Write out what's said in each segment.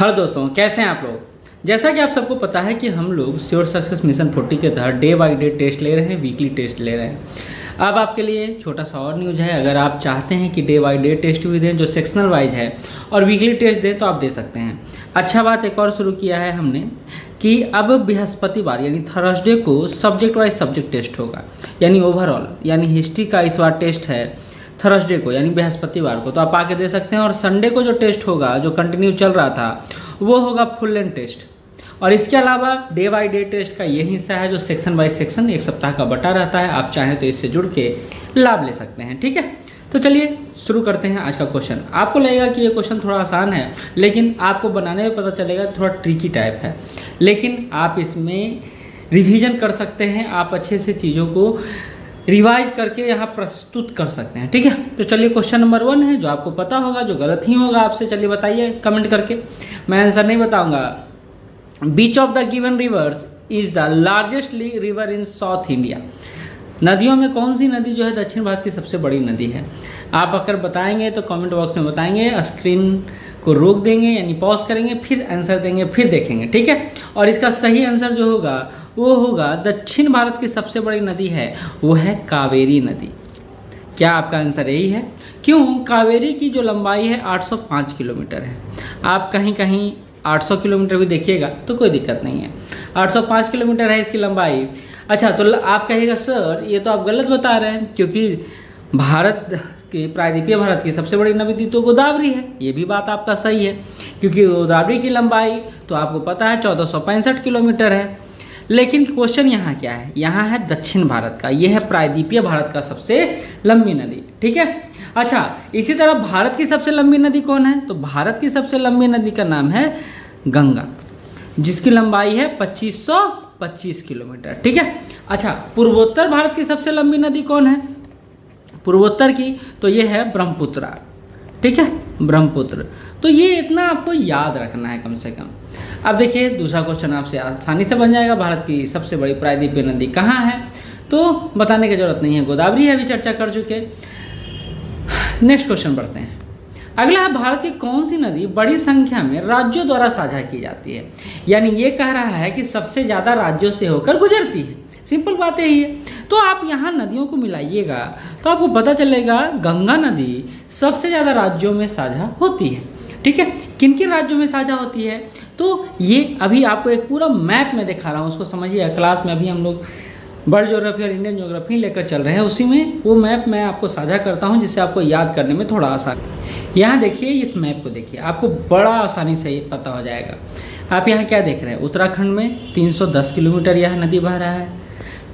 Hello दोस्तों, कैसे हैं आप लोग। जैसा कि आप सबको पता है कि हम लोग श्योर सक्सेस मिशन 40 के तहत डे बाय डे टेस्ट ले रहे हैं, वीकली टेस्ट ले रहे हैं। अब आपके लिए छोटा सा और न्यूज़ है, अगर आप चाहते हैं कि डे बाय डे टेस्ट भी दें जो सेक्शनल वाइज है और वीकली टेस्ट दें तो आप दे सकते हैं। अच्छा बात एक और शुरू किया है हमने कि अब बृहस्पतिवार यानी थर्सडे को सब्जेक्ट वाइज सब्जेक्ट टेस्ट होगा, यानी ओवरऑल यानी हिस्ट्री का इस बार टेस्ट है थर्सडे को यानी बृहस्पतिवार को, तो आप आके दे सकते हैं। और संडे को जो टेस्ट होगा जो कंटिन्यू चल रहा था वो होगा फुल लेंथ टेस्ट। और इसके अलावा डे बाय डे टेस्ट का ये हिस्सा है जो सेक्शन बाय सेक्शन एक सप्ताह का बटा रहता है, आप चाहें तो इससे जुड़ के लाभ ले सकते हैं। ठीक है, तो चलिए शुरू करते हैं आज का क्वेश्चन। आपको लगेगा कि ये क्वेश्चन थोड़ा आसान है, लेकिन आपको बनाने में पता चलेगा थोड़ा ट्रिकी टाइप है, लेकिन आप इसमें रिवीजन कर सकते हैं, आप अच्छे से चीज़ों को रिवाइज करके यहाँ प्रस्तुत कर सकते हैं। ठीक है, तो चलिए क्वेश्चन नंबर 1 है जो आपको पता होगा, जो गलत ही होगा आपसे चलिए बताइए कमेंट करके, मैं आंसर नहीं बताऊंगा। Which of the given rivers is the largest river in South India. नदियों में कौन सी नदी जो है दक्षिण भारत की सबसे बड़ी नदी है। आप अगर बताएंगे तो कमेंट बॉक्स में बताएंगे, स्क्रीन को रोक देंगे यानी पॉज करेंगे, फिर आंसर देंगे, फिर देखेंगे। ठीक है, और इसका सही आंसर जो होगा वो होगा दक्षिण भारत की सबसे बड़ी नदी है वो है कावेरी नदी। क्या आपका आंसर यही है? क्यों? कावेरी की जो लंबाई है 805 किलोमीटर है। आप कहीं कहीं 800 किलोमीटर भी देखिएगा तो कोई दिक्कत नहीं है, 805 किलोमीटर है इसकी लंबाई। अच्छा, तो आप कहिएगा सर ये तो आप गलत बता रहे हैं, क्योंकि भारत की प्रायद्वीपीय भारत की सबसे बड़ी नदी तो गोदावरी है। ये भी बात आपका सही है, क्योंकि गोदावरी की लंबाई तो आपको पता है 1465 किलोमीटर है। लेकिन क्वेश्चन यहाँ क्या है, यहाँ है दक्षिण भारत का, यह है प्रायद्वीपीय भारत का सबसे लंबी नदी। ठीक है, अच्छा इसी तरह भारत की सबसे लंबी नदी कौन है? तो भारत की सबसे लंबी नदी का नाम है गंगा, जिसकी लंबाई है 2525 किलोमीटर। ठीक है, अच्छा पूर्वोत्तर भारत की सबसे लंबी नदी कौन है पूर्वोत्तर की? तो ये है ब्रह्मपुत्र। ठीक है, ब्रह्मपुत्र। तो ये इतना आपको याद रखना है कम से कम। अब देखिए दूसरा क्वेश्चन आपसे आसानी से बन जाएगा, भारत की सबसे बड़ी प्रायद्वीपीय नदी कहाँ है? तो बताने की जरूरत नहीं है, गोदावरी है, अभी चर्चा कर चुके। नेक्स्ट क्वेश्चन बढ़ते हैं। अगला है भारत की कौन सी नदी बड़ी संख्या में राज्यों द्वारा साझा की जाती है? यानी ये कह रहा है कि सबसे ज़्यादा राज्यों से होकर गुजरती है। सिंपल बात है ये। तो आप यहाँ नदियों को मिलाइएगा तो आपको पता चलेगा गंगा नदी सबसे ज़्यादा राज्यों में साझा होती है। ठीक है, किन किन राज्यों में साझा होती है? तो ये अभी आपको एक पूरा मैप में दिखा रहा हूँ, उसको समझिए। क्लास में अभी हम लोग वर्ल्ड ज्योग्राफी और इंडियन ज्योग्राफी लेकर चल रहे हैं, उसी में वो मैप मैं आपको साझा करता हूँ जिससे आपको याद करने में थोड़ा आसान। यहाँ देखिए, इस मैप को देखिए, आपको बड़ा आसानी से पता हो जाएगा। आप यहाँ क्या देख रहे हैं? उत्तराखंड में 310 किलोमीटर यह नदी बह रहा है।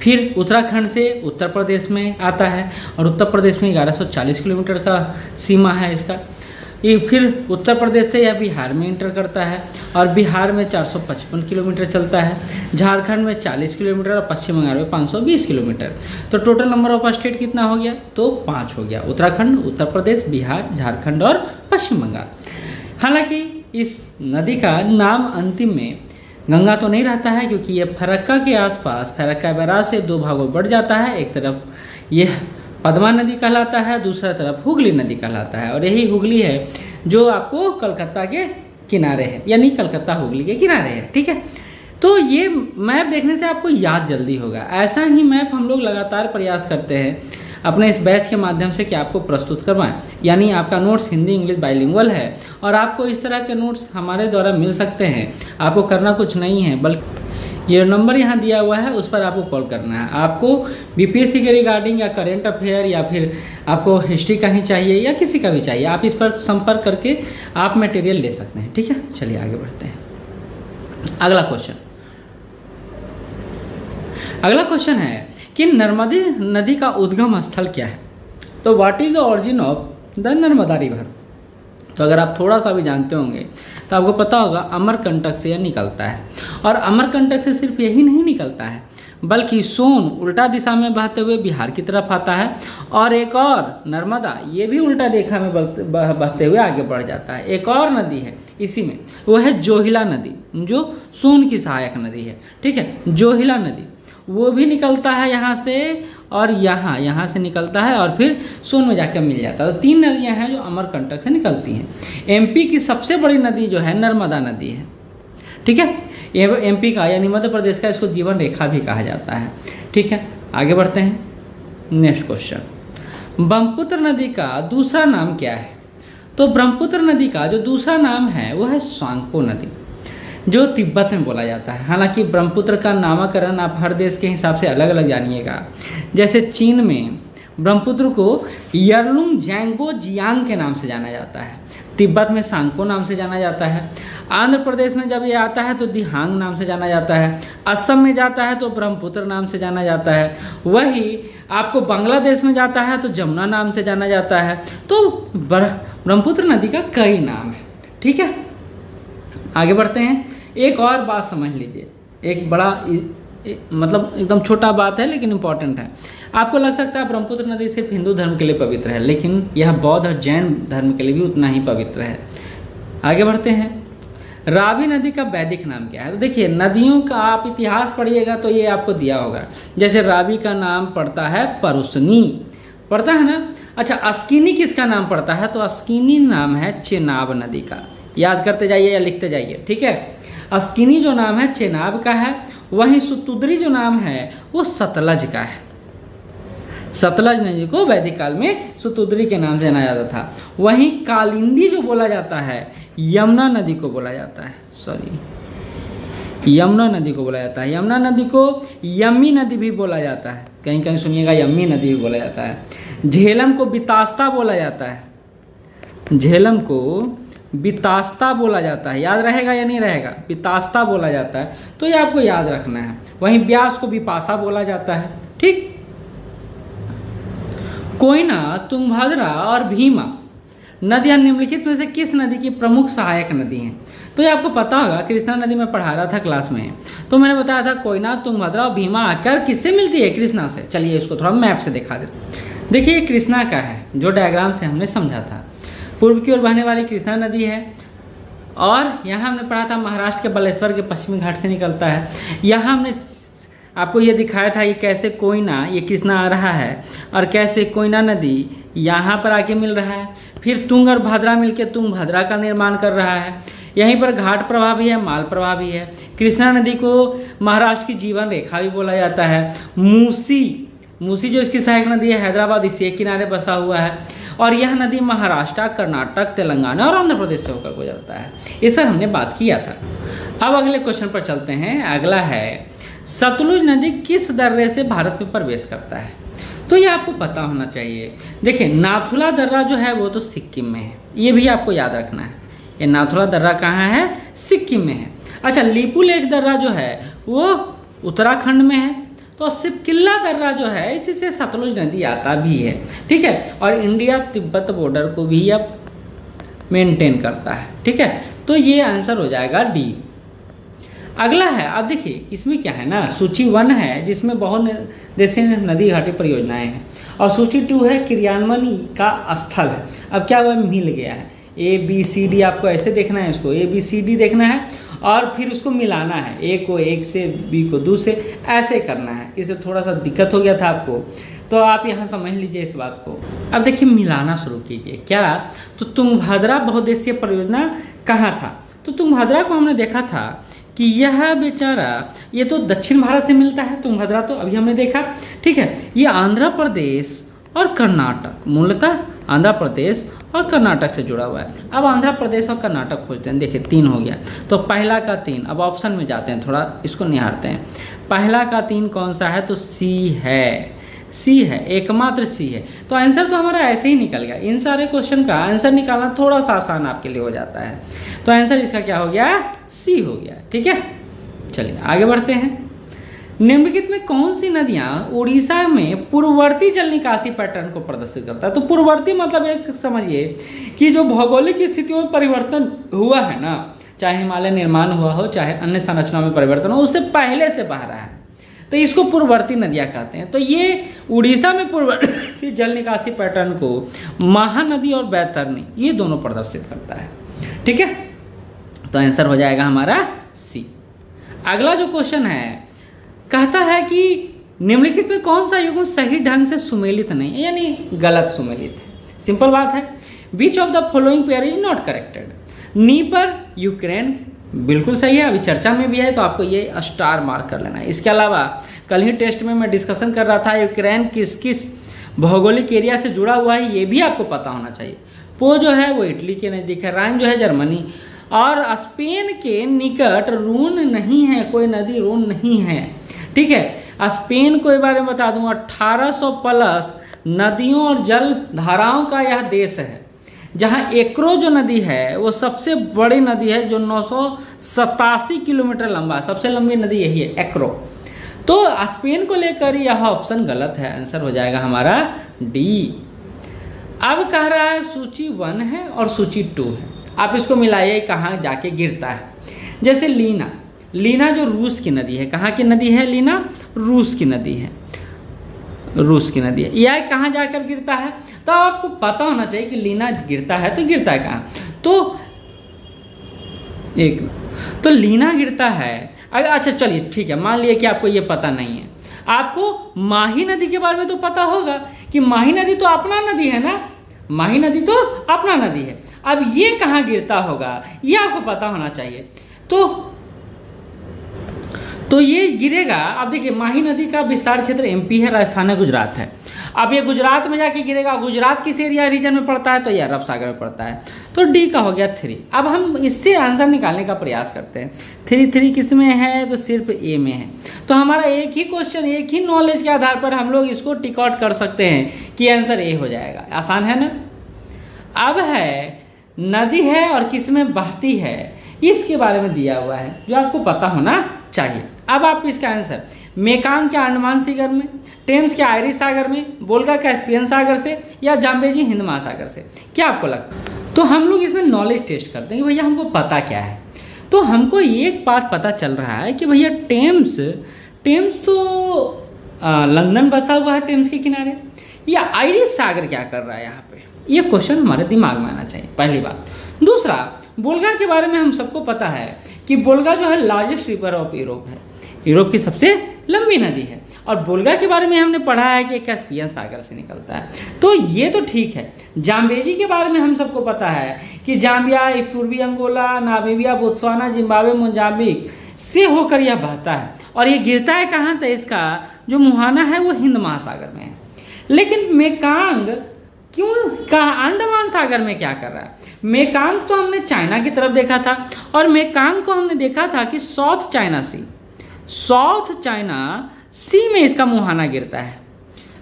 फिर उत्तराखंड से उत्तर प्रदेश में आता है और उत्तर प्रदेश में 1140 किलोमीटर का सीमा है इसका। ये फिर उत्तर प्रदेश से यह बिहार में इंटर करता है और बिहार में 455 किलोमीटर चलता है, झारखंड में 40 किलोमीटर और पश्चिम बंगाल में 520 किलोमीटर। तो टोटल नंबर ऑफ स्टेट कितना हो गया? तो 5 हो गया, उत्तराखंड, उत्तर प्रदेश, बिहार, झारखंड और पश्चिम बंगाल। हालांकि इस नदी का नाम अंतिम में गंगा तो नहीं रहता है, क्योंकि ये फरक्का के आसपास फरक्का बैराज से 2 भागों में बढ़ जाता है। एक तरफ यह पद्मा नदी कहलाता है, दूसरा तरफ हुगली नदी कहलाता है, और यही हुगली है जो आपको कलकत्ता के किनारे है, यानी कलकत्ता हुगली के किनारे है। ठीक है, तो ये मैप देखने से आपको याद जल्दी होगा। ऐसा ही मैप हम लोग लगातार प्रयास करते हैं अपने इस बैच के माध्यम से कि आपको प्रस्तुत करवाएं। यानी आपका नोट्स हिंदी इंग्लिश बाइलिंगुअल है और आपको इस तरह के नोट्स हमारे द्वारा मिल सकते हैं। आपको करना कुछ नहीं है, बल्कि ये नंबर यहाँ दिया हुआ है उस पर आपको कॉल करना है। आपको बीपीएससी के रिगार्डिंग या करेंट अफेयर या फिर आपको हिस्ट्री का ही चाहिए या किसी का भी चाहिए, आप इस पर संपर्क करके आप मटेरियल ले सकते हैं। ठीक है, चलिए आगे बढ़ते हैं। अगला क्वेश्चन है कि नर्मदा नदी का उद्गम स्थल क्या है? तो what is the origin of the Narmada river? तो अगर आप थोड़ा सा भी जानते होंगे तो आपको पता होगा अमरकंटक से यह निकलता है। और अमरकंटक से सिर्फ यही नहीं निकलता है, बल्कि सोन उल्टा दिशा में बहते हुए बिहार की तरफ आता है, और एक और नर्मदा ये भी उल्टा रेखा में बहते हुए आगे बढ़ जाता है। एक और नदी है इसी में, वो है जोहिला नदी, जो सोन की सहायक नदी है। ठीक है, जोहिला नदी वो भी निकलता है यहाँ से, और यहाँ से निकलता है और फिर सोन में जाकर मिल जाता है। तो 3 नदियाँ हैं जो अमरकंटक से निकलती हैं। एमपी की सबसे बड़ी नदी जो है नर्मदा नदी है, ठीक है। ये एमपी का यानी मध्य प्रदेश का, इसको जीवन रेखा भी कहा जाता है, ठीक है। आगे बढ़ते हैं, नेक्स्ट क्वेश्चन, ब्रह्मपुत्र नदी का दूसरा नाम क्या है? तो ब्रह्मपुत्र नदी का जो दूसरा नाम है वो है स्वांगपो नदी, जो तिब्बत में बोला जाता है। हालांकि ब्रह्मपुत्र का नामकरण आप हर देश के हिसाब से अलग अलग जानिएगा। जैसे चीन में ब्रह्मपुत्र को यरलुंग जैंगो जियांग के नाम से जाना जाता है, तिब्बत में सांगपो नाम से जाना जाता है, आंध्र प्रदेश में जब ये आता है तो दिहांग नाम से जाना जाता है, असम में जाता है तो ब्रह्मपुत्र नाम से जाना जाता है, वही आपको बांग्लादेश में जाता है तो जमुना नाम से जाना जाता है। तो ब्रह्मपुत्र नदी का कई नाम है, ठीक है। आगे बढ़ते हैं, एक और बात समझ लीजिए, एक बड़ा मतलब एकदम छोटा बात है लेकिन इम्पॉर्टेंट है। आपको लग सकता है ब्रह्मपुत्र नदी सिर्फ हिंदू धर्म के लिए पवित्र है, लेकिन यह बौद्ध और जैन धर्म के लिए भी उतना ही पवित्र है। आगे बढ़ते हैं, रावी नदी का वैदिक नाम क्या है? तो देखिए, नदियों का आप इतिहास पढ़िएगा तो ये आपको दिया होगा। जैसे रावी का नाम पड़ता है परुसनी, पड़ता है ना। अच्छा, अस्किनी किसका नाम पड़ता है? तो अस्किनी नाम है चेनाब नदी का। याद करते जाइए या लिखते जाइए, ठीक है। अस्किनी जो नाम है चेनाब का है, वहीं सुतुद्री जो नाम है वो सतलज का है। सतलज नदी को वैदिक काल में सुतुद्री के नाम से जाना जाता था। वहीं कालिंदी जो बोला जाता है यमुना नदी को बोला जाता है, यमुना नदी को बोला जाता है। यमुना नदी को यमी नदी भी बोला जाता है, कहीं कहीं सुनिएगा यमी नदी भी बोला जाता है। झेलम को बितास्ता बोला जाता है, झेलम को बितास्ता बोला जाता है। याद रहेगा या नहीं रहेगा? बितास्ता बोला जाता है, तो ये आपको याद रखना है। वहीं ब्यास को बिपाशा बोला जाता है, ठीक। कोयना, तुंगभद्रा और भीमा नदियां निम्नलिखित में से किस नदी की प्रमुख सहायक नदी हैं? तो ये आपको पता होगा, कृष्णा नदी में पढ़ा रहा था क्लास में, तो मैंने बताया था कोयना, तुंगभद्रा और भीमा आकर किससे मिलती है? कृष्णा से। चलिए इसको थोड़ा मैप से दिखा देते। देखिए, ये कृष्णा का है, जो डायग्राम से हमने समझा था। पूर्व की ओर बहने वाली कृष्णा नदी है, और यहाँ हमने पढ़ा था महाराष्ट्र के बालेश्वर के पश्चिमी घाट से निकलता है। यहाँ हमने आपको ये दिखाया था कि कैसे कोयना, ये कृष्णा आ रहा है, और कैसे कोयना नदी यहाँ पर आके मिल रहा है। फिर तुंग और भद्रा मिलके तुंगभद्रा का निर्माण कर रहा है। यहीं पर घाट प्रवाह भी है, माल प्रवाह भी है। कृष्णा नदी को महाराष्ट्र की जीवन रेखा भी बोला जाता है। मूसी जो इसकी सहायक नदी है, हैदराबाद इसी किनारे बसा हुआ है, और यह नदी महाराष्ट्र, कर्नाटक, तेलंगाना और आंध्र प्रदेश से होकर गुजरता है। इस पर हमने बात किया था। अब अगले क्वेश्चन पर चलते हैं। अगला है, सतलुज नदी किस दर्रे से भारत में प्रवेश करता है? तो ये आपको पता होना चाहिए। देखिए, नाथुला दर्रा जो है वो तो सिक्किम में है, ये भी आपको याद रखना है। ये नाथुला दर्रा कहाँ है? सिक्किम में है। अच्छा, लिपुलेख दर्रा जो है वो उत्तराखंड में है। तो सिपकिल्ला दर्रा जो है इसी से सतलुज नदी आता भी है, ठीक है। और इंडिया तिब्बत बॉर्डर को भी अब मेंटेन करता है, ठीक है। तो ये आंसर हो जाएगा डी। अगला है, अब देखिए इसमें क्या है ना, सूची 1 है जिसमें बहुउद्देशीय नदी घाटी परियोजनाएं हैं, और सूची 2 है क्रियान्वयन का स्थल है। अब क्या हुआ, मिल गया है। ABCD आपको ऐसे देखना है, इसको ABCD देखना है और फिर उसको मिलाना है। A को 1 से, B को 2 से, ऐसे करना है। इससे थोड़ा सा दिक्कत हो गया था आपको, तो आप यहाँ समझ लीजिए इस बात को। अब देखिए, मिलाना शुरू कीजिए। क्या? तो तुंगभद्रा बहुउद्देशीय परियोजना कहाँ था? तो तुंगभद्रा को हमने देखा था कि यह बेचारा, ये तो दक्षिण भारत से मिलता है तुंगभद्रा, तो अभी हमने देखा, ठीक है। ये आंध्र प्रदेश और कर्नाटक, मूलतः आंध्र प्रदेश और कर्नाटक से जुड़ा हुआ है। अब आंध्र प्रदेश और कर्नाटक खोजते हैं। देखिए 3 हो गया, तो पहला का 3। अब ऑप्शन में जाते हैं, थोड़ा इसको निहारते हैं। पहला का 3 कौन सा है? तो सी है, सी है, एकमात्र सी है। तो आंसर तो हमारा ऐसे ही निकल गया। इन सारे क्वेश्चन का आंसर निकालना थोड़ा सा आसान आपके लिए हो जाता है। तो आंसर इसका क्या हो गया? सी हो गया, ठीक है। चलिए आगे बढ़ते हैं। निम्नलिखित में कौन सी नदियां उड़ीसा में पूर्ववर्ती जल निकासी पैटर्न को प्रदर्शित करता है? तो पूर्ववर्ती मतलब एक समझिए कि जो भौगोलिक स्थितियों में परिवर्तन हुआ है ना, चाहे हिमालय निर्माण हुआ हो, चाहे अन्य संरचना में परिवर्तन हो, उससे पहले से बह रहा है, तो इसको पूर्ववर्ती नदियां कहते हैं। तो ये उड़ीसा में पूर्ववर्ती जल निकासी पैटर्न को महानदी और बैतरणी, ये दोनों प्रदर्शित करता है, ठीक है। तो आंसर हो जाएगा हमारा सी। अगला जो क्वेश्चन है, कहता है कि निम्नलिखित में कौन सा युग्म सही ढंग से सुमेलित नहीं है, यानी गलत सुमेलित है। सिंपल बात है, which of the following pair is not corrected. नी पर यूक्रेन बिल्कुल सही है, अभी चर्चा में भी है तो आपको ये स्टार मार्क कर लेना है। इसके अलावा कल ही टेस्ट में मैं डिस्कशन कर रहा था यूक्रेन किस किस भौगोलिक एरिया से जुड़ा हुआ है, ये भी आपको पता होना चाहिए। पो जो है वो इटली के नज़दीक है, राइन जो है जर्मनी, और स्पेन के निकट रून नहीं है, कोई नदी रून नहीं है, ठीक है। स्पेन को बारे में बता दूं 1800 प्लस नदियों और जल धाराओं का यह देश है, जहां एक्रो जो नदी है वो सबसे बड़ी नदी है जो 987 किलोमीटर लंबा, सबसे लंबी नदी यही है एक्रो। तो स्पेन को लेकर यह ऑप्शन गलत है, आंसर हो जाएगा हमारा डी। अब कह रहा है सूची 1 है और सूची 2 है, आप इसको मिलाइए कहाँ जाके गिरता है। जैसे लीना, लीना जो रूस की नदी है, कहाँ की नदी है लीना? रूस की नदी है, रूस की नदी है। यह कहाँ जाकर गिरता है? तो आपको पता होना चाहिए कि लीना गिरता है तो गिरता है कहाँ। तो लीना गिरता है, अच्छा चलिए ठीक है, मान लिया कि आपको ये पता नहीं है। आपको माही नदी के बारे में तो पता होगा कि माही नदी तो अपना नदी है ना, माही नदी तो अपना नदी है। अब ये कहाँ गिरता होगा ये आपको पता होना चाहिए। तो ये गिरेगा, अब देखिए माही नदी का विस्तार क्षेत्र एमपी है, राजस्थान है, गुजरात है। अब ये गुजरात में जाके गिरेगा, गुजरात किस एरिया रीजन में पड़ता है? तो ये अरब सागर में पड़ता है। तो डी का हो गया 3। अब हम इससे आंसर निकालने का प्रयास करते हैं। 3 किस में है? तो सिर्फ ए में है। तो हमारा एक ही क्वेश्चन, एक ही नॉलेज के आधार पर हम लोग इसको टिक आउट कर सकते हैं कि आंसर ए हो जाएगा। आसान है ना। अब है नदी है और किस में बहती है, इसके बारे में दिया हुआ है जो आपको पता होना चाहिए। अब आप इसका आंसर मेकांग क्या अंडमान सागर में, टेम्स क्या आयरिश सागर में, वोल्गा कैस्पियन सागर से, या जाम्बेजी हिंद महासागर से, क्या आपको लगता है? तो हम लोग इसमें नॉलेज टेस्ट करते हैं कि भैया हमको पता क्या है। तो हमको एक बात पता चल रहा है कि भैया टेम्स तो लंदन बसा हुआ है टेम्स के किनारे, या आयरिश सागर क्या कर रहा है यहाँ पे, ये क्वेश्चन हमारे दिमाग में आना चाहिए, पहली बात। दूसरा, वोल्गा के बारे में हम सबको पता है कि वोल्गा जो है लार्जेस्ट रिवर ऑफ यूरोप है, यूरोप की सबसे लंबी नदी है। और वोल्गा के बारे में हमने पढ़ा है कि कैस्पियन सागर से निकलता है, तो ये तो ठीक है। जाम्बेजी के बारे में हम सबको पता है कि जाम्बिया, पूर्वी Angola, Namibia, Botswana, Zimbabwe, Mozambique से होकर यह बहता है और ये गिरता है कहाँ? तो इसका जो मुहाना है वो हिंद महासागर में है। लेकिन मेकांग क्यों कहाँ अंडमान सागर में क्या कर रहा है? मेकांग तो हमने चाइना की तरफ देखा था, और मेकांग को हमने देखा था कि साउथ चाइना सी में इसका मुहाना गिरता है।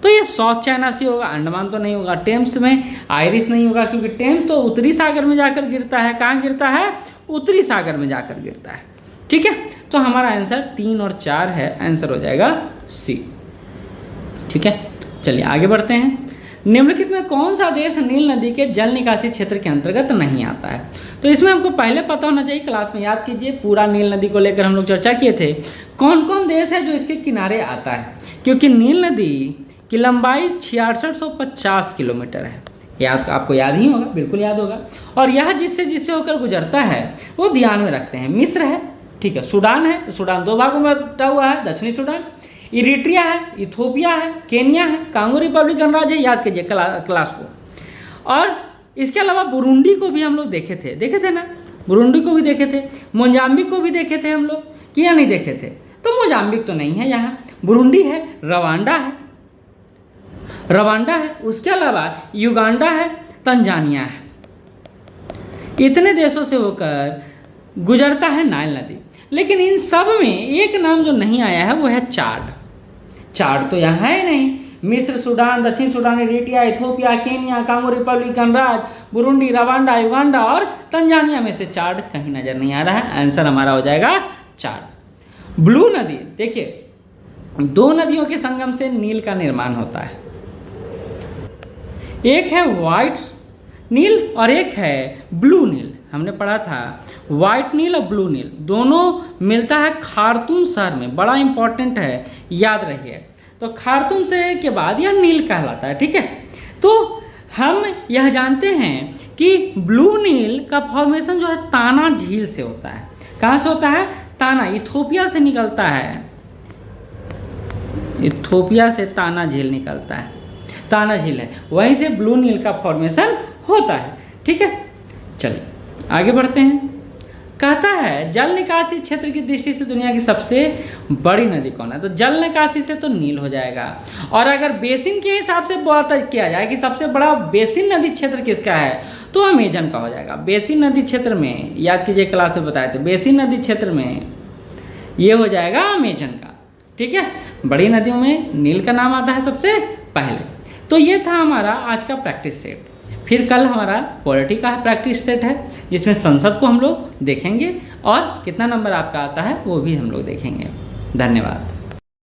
तो ये साउथ चाइना सी होगा, अंडमान तो नहीं होगा। टेम्स में आयरिश नहीं होगा क्योंकि टेम्स तो उत्तरी सागर में जाकर गिरता है। कहाँ गिरता है? उत्तरी सागर में जाकर गिरता है, ठीक है। तो हमारा आंसर 3 और 4 है, आंसर हो जाएगा सी, ठीक है। चलिए आगे बढ़ते हैं। निम्नलिखित में कौन सा देश नील नदी के जल निकासी क्षेत्र के अंतर्गत नहीं आता है? तो इसमें हमको पहले पता होना चाहिए, क्लास में याद कीजिए पूरा नील नदी को लेकर हम लोग चर्चा किए थे, कौन कौन देश है जो इसके किनारे आता है। क्योंकि नील नदी की लंबाई 6650 किलोमीटर है, याद आपको याद ही होगा, बिल्कुल याद होगा। और यह जिससे होकर गुजरता है वो ध्यान में रखते हैं। मिस्र है, ठीक है, सूडान है, सूडान 2 भागों में बटा हुआ है, दक्षिणी सूडान, इरिट्रिया है, इथोपिया है, केनिया है, कांगो रिपब्लिक गणराज्य है, याद कीजिए क्लास को। और इसके अलावा बुरुंडी को भी हम लोग देखे थे ना, बुरुंडी को भी देखे थे, मोजाम्बिक को भी देखे थे हम लोग, कि या नहीं देखे थे? तो मोजाम्बिक तो नहीं है यहाँ, बुरुंडी है, रवांडा है, उसके अलावा युगांडा है, तंजानिया है। इतने देशों से होकर गुजरता है नाइल नदी। लेकिन इन सब में एक नाम जो नहीं आया है वो है चाड तो यहाँ है नहीं। मिस्र, सूडान, दक्षिण Sudan, Eritrea, Ethiopia, Kenya, Congo Republic गणराज्य, बुरुंडी, रवांडा, युगांडा और तंजानिया में से चाड कहीं नजर नहीं आ रहा है। आंसर हमारा हो जाएगा चाड। ब्लू नदी, देखिए 2 नदियों के संगम से नील का निर्माण होता है, एक है व्हाइट नील और एक है ब्लू नील। हमने पढ़ा था व्हाइट नील और ब्लू नील दोनों मिलता है खार्तूम शहर में, बड़ा इंपॉर्टेंट है, याद रखिए। तो खार्तूम से के बाद यह नील कहलाता है, ठीक है। तो हम यह जानते हैं कि ब्लू नील का फॉर्मेशन जो है ताना झील से होता है। कहाँ से होता है? ताना, इथोपिया से निकलता है, इथोपिया से ताना झील निकलता है, ताना झील है, वहीं से ब्लू नील का फॉर्मेशन होता है। ठीक है, चलिए आगे बढ़ते हैं। कहता है जल निकासी क्षेत्र की दृष्टि से दुनिया की सबसे बड़ी नदी कौन है? तो जल निकासी से तो नील हो जाएगा, और अगर बेसिन के हिसाब से बात किया जाए कि सबसे बड़ा बेसिन नदी क्षेत्र किसका है, तो अमेजन का हो जाएगा। बेसिन नदी क्षेत्र में, याद कीजिए क्लास में बताए थे, बेसिन नदी क्षेत्र में ये हो जाएगा अमेजन का। ठीक है, बड़ी नदियों में नील का नाम आता है सबसे पहले। तो ये था हमारा आज का प्रैक्टिस सेट। फिर कल हमारा पॉलिटी का प्रैक्टिस सेट है, जिसमें संसद को हम लोग देखेंगे और कितना नंबर आपका आता है वो भी हम लोग देखेंगे। धन्यवाद।